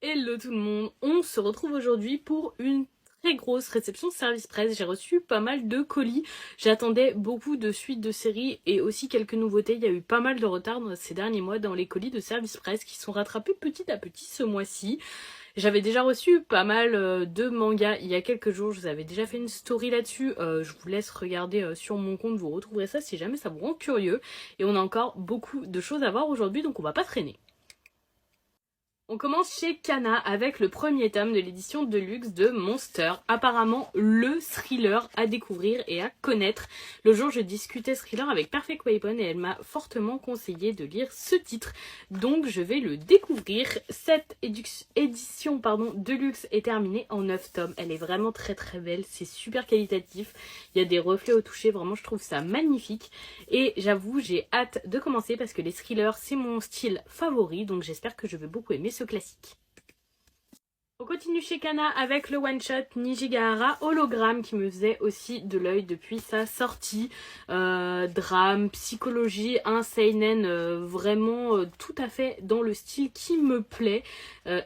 Hello tout le monde, on se retrouve aujourd'hui pour une très grosse réception service presse. J'ai reçu pas mal de colis, j'attendais beaucoup de suites de séries et aussi quelques nouveautés. Il y a eu pas mal de retard ces derniers mois dans les colis de service presse qui sont rattrapés petit à petit ce mois-ci. J'avais déjà reçu pas mal de mangas il y a quelques jours, je vous avais déjà fait une story là-dessus. Je vous laisse regarder sur mon compte, vous retrouverez ça si jamais ça vous rend curieux. Et on a encore beaucoup de choses à voir aujourd'hui, donc on va pas traîner. On commence chez Kana avec le premier tome de l'édition Deluxe de Monster, apparemment le thriller à découvrir et à connaître. Le jour je discutais thriller avec Perfect Weapon et elle m'a fortement conseillé de lire ce titre, donc je vais le découvrir. Cette édition Deluxe est terminée en 9 tomes, elle est vraiment très très belle, c'est super qualitatif, il y a des reflets au toucher, vraiment je trouve ça magnifique et j'avoue j'ai hâte de commencer parce que les thrillers c'est mon style favori, donc j'espère que je vais beaucoup aimer ce classique. On continue chez Kana avec le one-shot Nijigahara Hologramme qui me faisait aussi de l'œil depuis sa sortie. Drame, psychologie, un seinen vraiment tout à fait dans le style qui me plaît.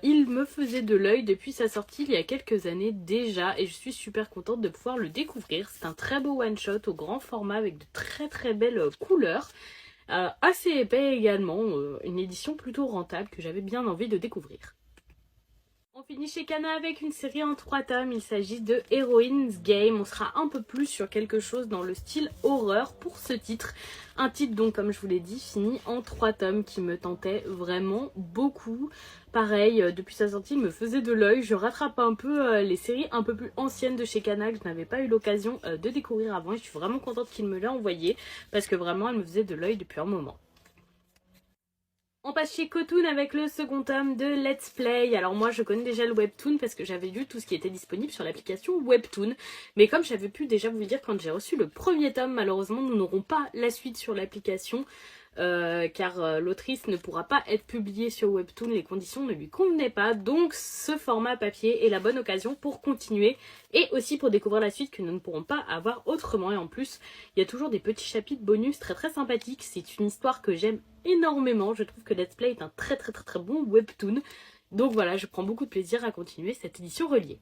Il me faisait de l'œil depuis sa sortie il y a quelques années déjà et je suis super contente de pouvoir le découvrir. C'est un très beau one-shot au grand format avec de très très belles couleurs. Assez épais également, une édition plutôt rentable que j'avais bien envie de découvrir. On finit chez Kana avec une série en 3 tomes, il s'agit de Heroines Game. On sera un peu plus sur quelque chose dans le style horreur pour ce titre. Un titre donc comme je vous l'ai dit fini en 3 tomes qui me tentait vraiment beaucoup. Pareil, depuis sa sortie il me faisait de l'œil. Je rattrape un peu les séries un peu plus anciennes de chez Kana que je n'avais pas eu l'occasion de découvrir avant. Et je suis vraiment contente qu'il me l'ait envoyé parce que vraiment elle me faisait de l'œil depuis un moment. On passe chez Cotoon avec le second tome de Let's Play. Alors moi je connais déjà le webtoon parce que j'avais lu tout ce qui était disponible sur l'application Webtoon. Mais comme j'avais pu déjà vous le dire quand j'ai reçu le premier tome, malheureusement nous n'aurons pas la suite sur l'application. Car l'autrice ne pourra pas être publiée sur Webtoon, les conditions ne lui convenaient pas, donc ce format papier est la bonne occasion pour continuer et aussi pour découvrir la suite que nous ne pourrons pas avoir autrement. Et en plus il y a toujours des petits chapitres bonus très très sympathiques, c'est une histoire que j'aime énormément, je trouve que Let's Play est un très bon Webtoon, donc voilà, je prends beaucoup de plaisir à continuer cette édition reliée.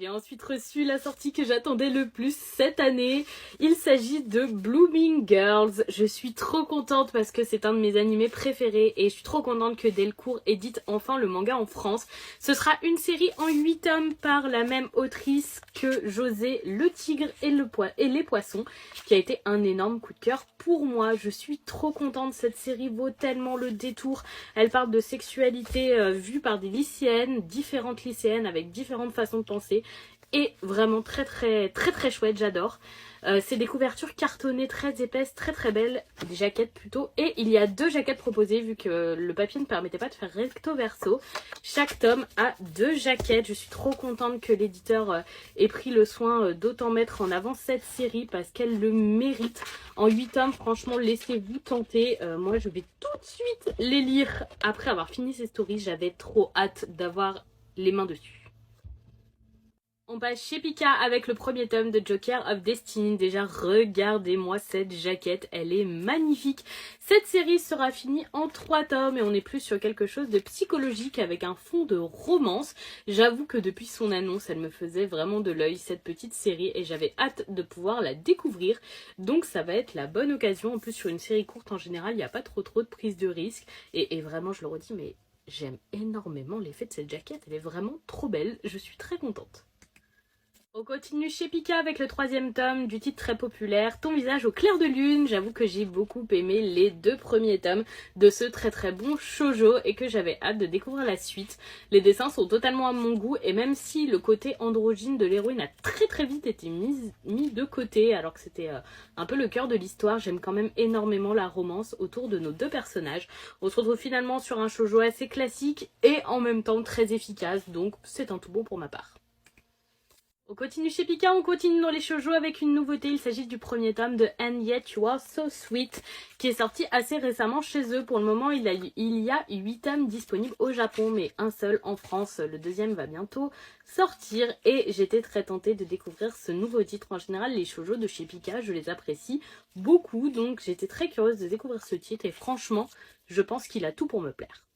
J'ai ensuite reçu la sortie que j'attendais le plus cette année. Il s'agit de Blooming Girls. Je suis trop contente parce que c'est un de mes animés préférés et je suis trop contente que Delcourt édite enfin le manga en France. Ce sera une série en 8 tomes par la même autrice que José, le tigre et les poissons, qui a été un énorme coup de cœur pour moi. Je suis trop contente, cette série vaut tellement le détour. Elle parle de sexualité vue par des lycéennes, différentes lycéennes avec différentes façons de penser. Et vraiment très chouette, j'adore. C'est des couvertures cartonnées très épaisses, très belles, des jaquettes plutôt. Et il y a 2 jaquettes proposées vu que le papier ne permettait pas de faire recto verso. Chaque tome a 2 jaquettes. Je suis trop contente que l'éditeur ait pris le soin d'autant mettre en avant cette série parce qu'elle le mérite. En 8 tomes, franchement, laissez-vous tenter. Moi, je vais tout de suite les lire après avoir fini ces stories. J'avais trop hâte d'avoir les mains dessus. On passe chez Pika avec le premier tome de Joker of Destiny. Déjà, regardez-moi cette jaquette, elle est magnifique. Cette série sera finie en 3 tomes et on est plus sur quelque chose de psychologique avec un fond de romance. J'avoue que depuis son annonce, elle me faisait vraiment de l'œil, cette petite série, et j'avais hâte de pouvoir la découvrir. Donc ça va être la bonne occasion. En plus, sur une série courte, en général, il n'y a pas trop de prise de risque. Et vraiment, je le redis, mais j'aime énormément l'effet de cette jaquette. Elle est vraiment trop belle. Je suis très contente. On continue chez Pika avec le 3e tome du titre très populaire Ton visage au clair de lune. J'avoue que j'ai beaucoup aimé les 2 premiers tomes de ce très bon shoujo et que j'avais hâte de découvrir la suite. Les dessins sont totalement à mon goût et même si le côté androgyne de l'héroïne a très vite été mis de côté alors que c'était un peu le cœur de l'histoire, j'aime quand même énormément la romance autour de nos 2 personnages. On se retrouve finalement sur un shoujo assez classique et en même temps très efficace, donc c'est un tout bon pour ma part. On continue chez Pika, on continue dans les shoujo avec une nouveauté. Il s'agit du premier tome de And Yet You Are So Sweet qui est sorti assez récemment chez eux. Pour le moment, il y a 8 tomes disponibles au Japon, mais un seul en France. Le 2e va bientôt sortir et j'étais très tentée de découvrir ce nouveau titre. En général, les shoujo de chez Pika, je les apprécie beaucoup, donc j'étais très curieuse de découvrir ce titre et franchement, je pense qu'il a tout pour me plaire.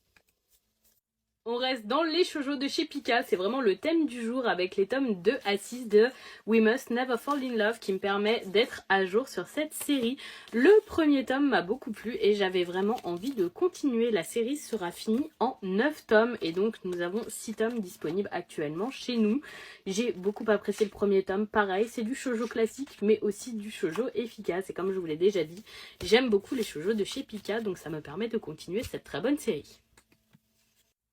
On reste dans les shoujo de chez Pika, c'est vraiment le thème du jour avec les tomes 2 à 6 de We Must Never Fall in Love qui me permet d'être à jour sur cette série. Le premier tome m'a beaucoup plu et j'avais vraiment envie de continuer. La série sera finie en 9 tomes et donc nous avons 6 tomes disponibles actuellement chez nous. J'ai beaucoup apprécié le premier tome, pareil c'est du shoujo classique mais aussi du shoujo efficace et comme je vous l'ai déjà dit, j'aime beaucoup les shoujo de chez Pika donc ça me permet de continuer cette très bonne série.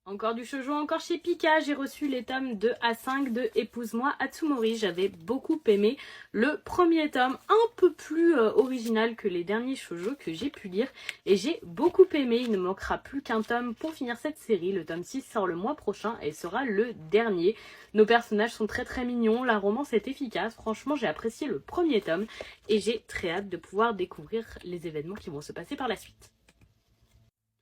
Encore du shoujo, encore chez Pika, j'ai reçu les tomes 2 à 5 de Épouse-moi Atsumori. J'avais beaucoup aimé le premier tome, un peu plus original que les derniers shoujo que j'ai pu lire. Et j'ai beaucoup aimé, il ne manquera plus qu'un tome pour finir cette série. Le tome 6 sort le mois prochain et sera le dernier. Nos personnages sont très mignons, la romance est efficace. Franchement, j'ai apprécié le premier tome et j'ai très hâte de pouvoir découvrir les événements qui vont se passer par la suite.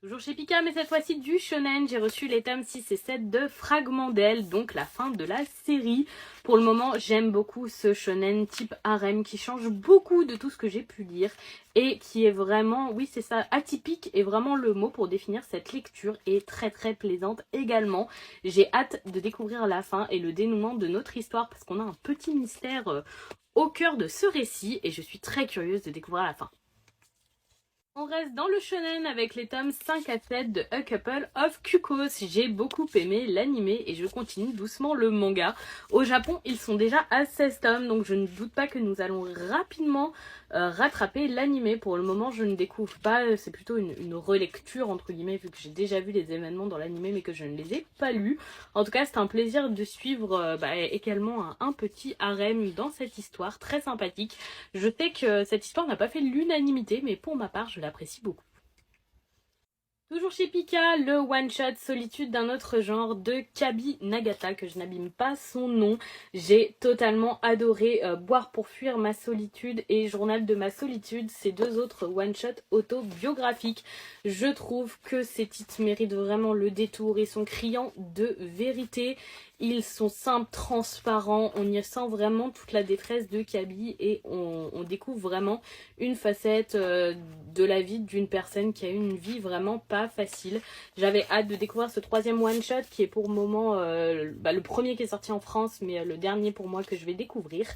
Toujours chez Pika, mais cette fois-ci du shonen, j'ai reçu les tomes 6 et 7 de Fragment d'elle, donc la fin de la série. Pour le moment, j'aime beaucoup ce shonen type harem qui change beaucoup de tout ce que j'ai pu lire et qui est vraiment, oui c'est ça, atypique est vraiment le mot pour définir cette lecture et très plaisante également. J'ai hâte de découvrir la fin et le dénouement de notre histoire parce qu'on a un petit mystère au cœur de ce récit et je suis très curieuse de découvrir la fin. On reste dans le shonen avec les tomes 5 à 7 de A Couple of Cuckoos. J'ai beaucoup aimé l'animé et je continue doucement le manga. Au Japon, ils sont déjà à 16 tomes, donc je ne doute pas que nous allons rapidement rattraper l'animé. Pour le moment, je ne découvre pas, c'est plutôt une relecture entre guillemets, vu que j'ai déjà vu les événements dans l'animé mais que je ne les ai pas lus. En tout cas, c'est un plaisir de suivre également un petit harem dans cette histoire très sympathique. Je sais que cette histoire n'a pas fait l'unanimité, mais pour ma part, je l'apprécie beaucoup. Toujours chez Pika, le one-shot Solitude d'un autre genre de Kabi Nagata, que je n'abîme pas son nom. J'ai totalement adoré Boire pour fuir ma solitude et Journal de ma solitude, ces deux autres one-shot autobiographiques. Je trouve que ces titres méritent vraiment le détour, ils sont criants de vérité. Ils sont simples, transparents, on y sent vraiment toute la détresse de Kabi et on découvre vraiment une facette de la vie d'une personne qui a eu une vie vraiment pas facile. J'avais hâte de découvrir ce troisième one-shot qui est pour le moment le premier qui est sorti en France mais le dernier pour moi que je vais découvrir.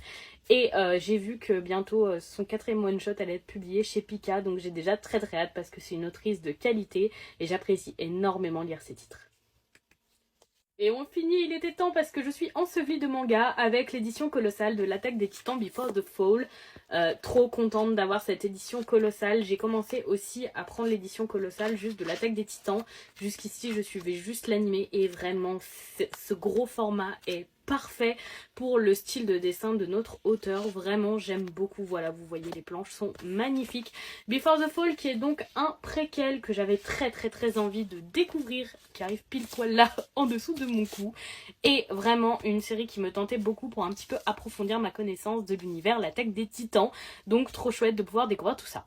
Et j'ai vu que bientôt son quatrième one-shot allait être publié chez Pika donc j'ai déjà très hâte parce que c'est une autrice de qualité et j'apprécie énormément lire ses titres. Et on finit, il était temps parce que je suis ensevelie de manga avec l'édition colossale de l'Attaque des Titans Before the Fall. Trop contente d'avoir cette édition colossale. J'ai commencé aussi à prendre l'édition colossale juste de l'Attaque des Titans. Jusqu'ici, je suivais juste l'animé et vraiment, ce gros format est parfait pour le style de dessin de notre auteur. Vraiment, j'aime beaucoup. Voilà, vous voyez, les planches sont magnifiques. Before the Fall, qui est donc un préquel que j'avais très envie de découvrir, qui arrive pile poil là, en dessous de mon cou. Et vraiment, une série qui me tentait beaucoup pour un petit peu approfondir ma connaissance de l'univers, l'Attaque des Titans. Donc, trop chouette de pouvoir découvrir tout ça.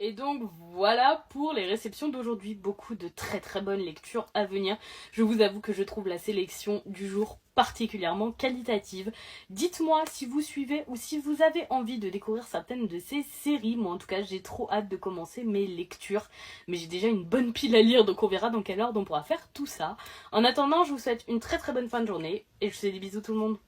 Et donc voilà pour les réceptions d'aujourd'hui, beaucoup de très bonnes lectures à venir. Je vous avoue que je trouve la sélection du jour particulièrement qualitative. Dites-moi si vous suivez ou si vous avez envie de découvrir certaines de ces séries. Moi en tout cas j'ai trop hâte de commencer mes lectures. Mais j'ai déjà une bonne pile à lire donc on verra dans quelle ordre on pourra faire tout ça. En attendant je vous souhaite une très bonne fin de journée et je vous fais des bisous tout le monde.